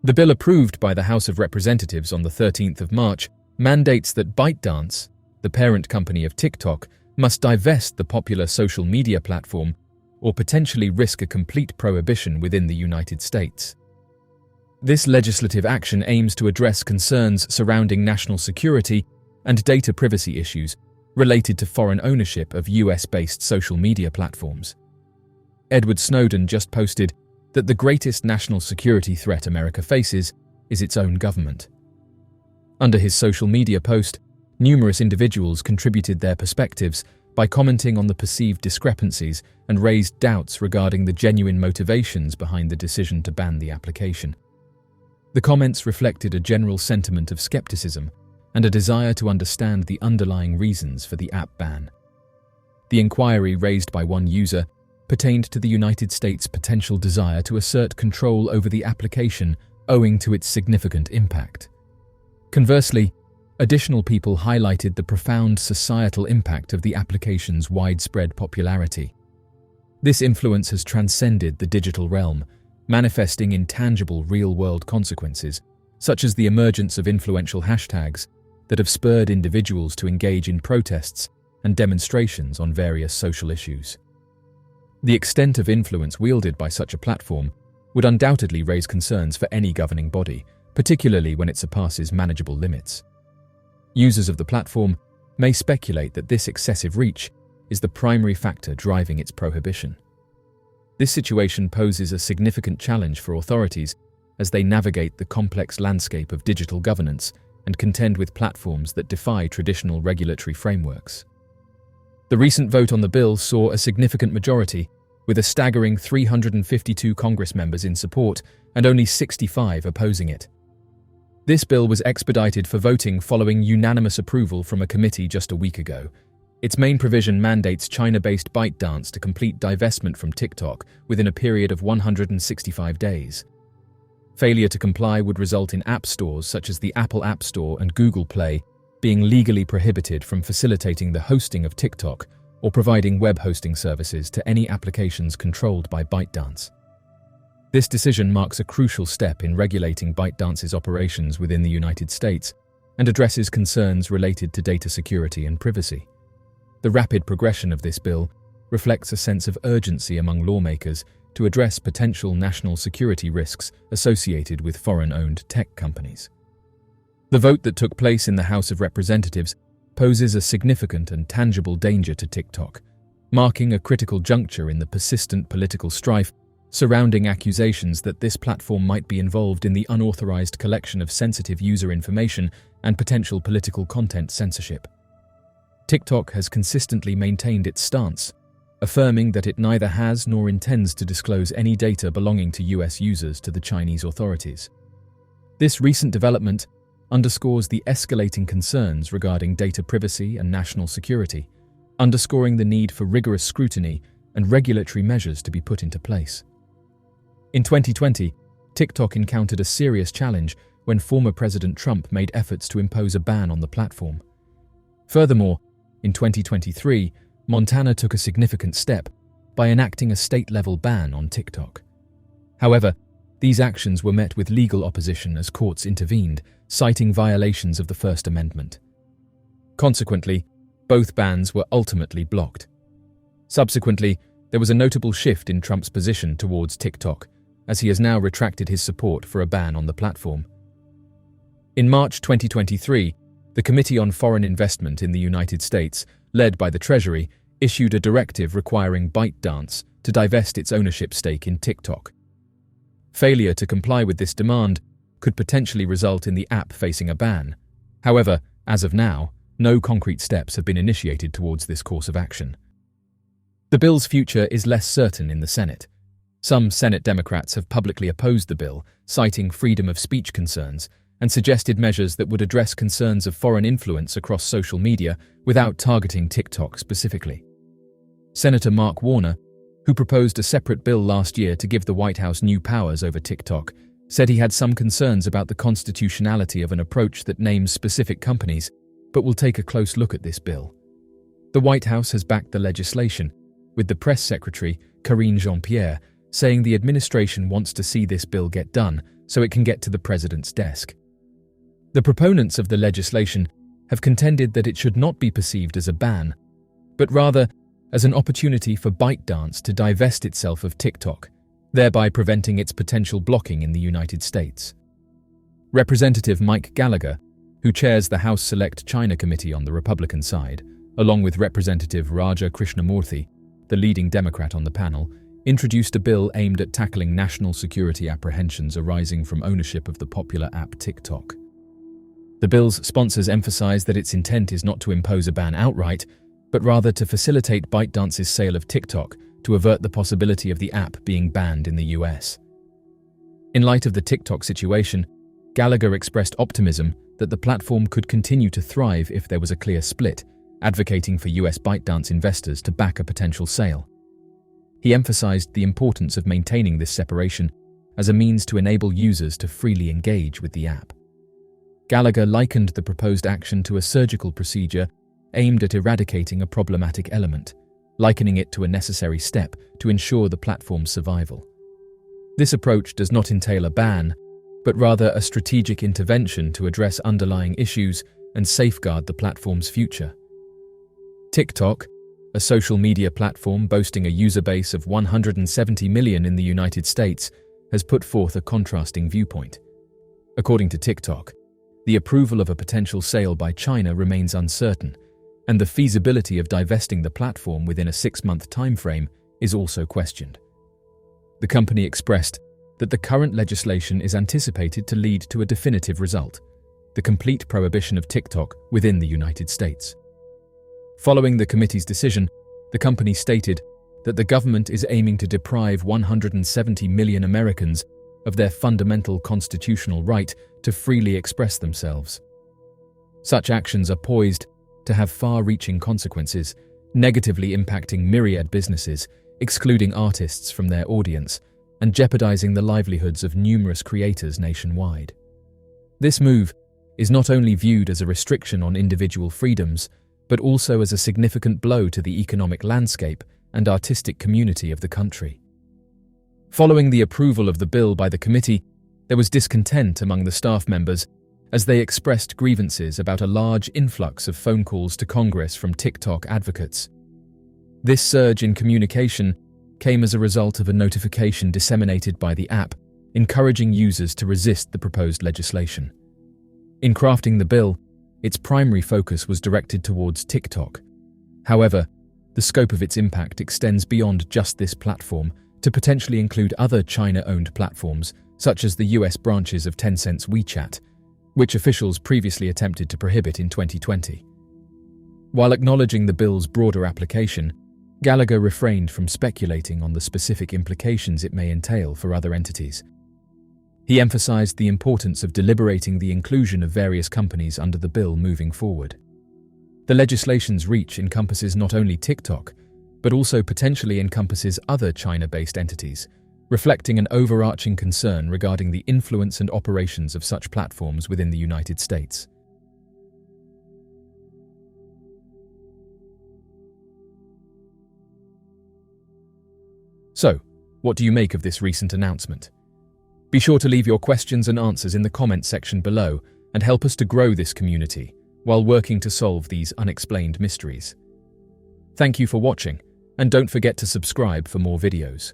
The bill approved by the House of Representatives on the 13th of March mandates that ByteDance, the parent company of TikTok, must divest the popular social media platform or potentially risk a complete prohibition within the United States. This legislative action aims to address concerns surrounding national security and data privacy issues related to foreign ownership of US-based social media platforms. Edward Snowden just posted that the greatest national security threat America faces is its own government. Under his social media post, numerous individuals contributed their perspectives by commenting on the perceived discrepancies and raised doubts regarding the genuine motivations behind the decision to ban the application. The comments reflected a general sentiment of skepticism and a desire to understand the underlying reasons for the app ban. The inquiry raised by one user pertained to the United States' potential desire to assert control over the application owing to its significant impact. Conversely, additional people highlighted the profound societal impact of the application's widespread popularity. This influence has transcended the digital realm, manifesting in tangible real-world consequences, such as the emergence of influential hashtags that have spurred individuals to engage in protests and demonstrations on various social issues. The extent of influence wielded by such a platform would undoubtedly raise concerns for any governing body, particularly when it surpasses manageable limits. Users of the platform may speculate that this excessive reach is the primary factor driving its prohibition. This situation poses a significant challenge for authorities as they navigate the complex landscape of digital governance and contend with platforms that defy traditional regulatory frameworks. The recent vote on the bill saw a significant majority, with a staggering 352 Congress members in support and only 65 opposing it. This bill was expedited for voting following unanimous approval from a committee just a week ago. Its main provision mandates China-based ByteDance to complete divestment from TikTok within a period of 165 days. Failure to comply would result in app stores such as the Apple App Store and Google Play being legally prohibited from facilitating the hosting of TikTok or providing web hosting services to any applications controlled by ByteDance. This decision marks a crucial step in regulating ByteDance's operations within the United States and addresses concerns related to data security and privacy. The rapid progression of this bill reflects a sense of urgency among lawmakers to address potential national security risks associated with foreign-owned tech companies. The vote that took place in the House of Representatives poses a significant and tangible danger to TikTok, marking a critical juncture in the persistent political strife surrounding accusations that this platform might be involved in the unauthorized collection of sensitive user information and potential political content censorship. TikTok has consistently maintained its stance, affirming that it neither has nor intends to disclose any data belonging to US users to the Chinese authorities. This recent development underscores the escalating concerns regarding data privacy and national security, underscoring the need for rigorous scrutiny and regulatory measures to be put into place. In 2020, TikTok encountered a serious challenge when former President Trump made efforts to impose a ban on the platform. Furthermore, in 2023, Montana took a significant step by enacting a state-level ban on TikTok. However, these actions were met with legal opposition as courts intervened, citing violations of the First Amendment. Consequently, both bans were ultimately blocked. Subsequently, there was a notable shift in Trump's position towards TikTok, as he has now retracted his support for a ban on the platform. In March 2023, the Committee on Foreign Investment in the United States, led by the Treasury, issued a directive requiring ByteDance to divest its ownership stake in TikTok. Failure to comply with this demand could potentially result in the app facing a ban. However, as of now, no concrete steps have been initiated towards this course of action. The bill's future is less certain in the Senate. Some Senate Democrats have publicly opposed the bill, citing freedom of speech concerns, and suggested measures that would address concerns of foreign influence across social media without targeting TikTok specifically. Senator Mark Warner, who proposed a separate bill last year to give the White House new powers over TikTok, said he had some concerns about the constitutionality of an approach that names specific companies, but will take a close look at this bill. The White House has backed the legislation, with the press secretary, Karine Jean-Pierre, saying the administration wants to see this bill get done so it can get to the president's desk. The proponents of the legislation have contended that it should not be perceived as a ban, but rather as an opportunity for ByteDance to divest itself of TikTok, thereby preventing its potential blocking in the United States. Representative Mike Gallagher, who chairs the House Select China Committee on the Republican side, along with Representative Raja Krishnamurthy, the leading Democrat on the panel, introduced a bill aimed at tackling national security apprehensions arising from ownership of the popular app TikTok. The bill's sponsors emphasize that its intent is not to impose a ban outright, but rather to facilitate ByteDance's sale of TikTok to avert the possibility of the app being banned in the US. In light of the TikTok situation, Gallagher expressed optimism that the platform could continue to thrive if there was a clear split, advocating for US ByteDance investors to back a potential sale. He emphasized the importance of maintaining this separation as a means to enable users to freely engage with the app. Gallagher likened the proposed action to a surgical procedure aimed at eradicating a problematic element, likening it to a necessary step to ensure the platform's survival. This approach does not entail a ban, but rather a strategic intervention to address underlying issues and safeguard the platform's future. TikTok, a social media platform boasting a user base of 170 million in the United States, has put forth a contrasting viewpoint. According to TikTok, the approval of a potential sale by China remains uncertain, and the feasibility of divesting the platform within a 6-month timeframe is also questioned. The company expressed that the current legislation is anticipated to lead to a definitive result: the complete prohibition of TikTok within the United States. Following the committee's decision, the company stated that the government is aiming to deprive 170 million Americans of their fundamental constitutional right to freely express themselves. Such actions are poised to have far-reaching consequences, negatively impacting myriad businesses, excluding artists from their audience, and jeopardizing the livelihoods of numerous creators nationwide. This move is not only viewed as a restriction on individual freedoms, but also as a significant blow to the economic landscape and artistic community of the country. Following the approval of the bill by the committee, there was discontent among the staff members as they expressed grievances about a large influx of phone calls to Congress from TikTok advocates. This surge in communication came as a result of a notification disseminated by the app, encouraging users to resist the proposed legislation. In crafting the bill, its primary focus was directed towards TikTok. However, the scope of its impact extends beyond just this platform to potentially include other China-owned platforms, such as the US branches of Tencent's WeChat, which officials previously attempted to prohibit in 2020. While acknowledging the bill's broader application, Gallagher refrained from speculating on the specific implications it may entail for other entities. He emphasized the importance of deliberating the inclusion of various companies under the bill moving forward. The legislation's reach encompasses not only TikTok, but also potentially encompasses other China-based entities, reflecting an overarching concern regarding the influence and operations of such platforms within the United States. So, what do you make of this recent announcement? Be sure to leave your questions and answers in the comments section below and help us to grow this community while working to solve these unexplained mysteries. Thank you for watching, and don't forget to subscribe for more videos.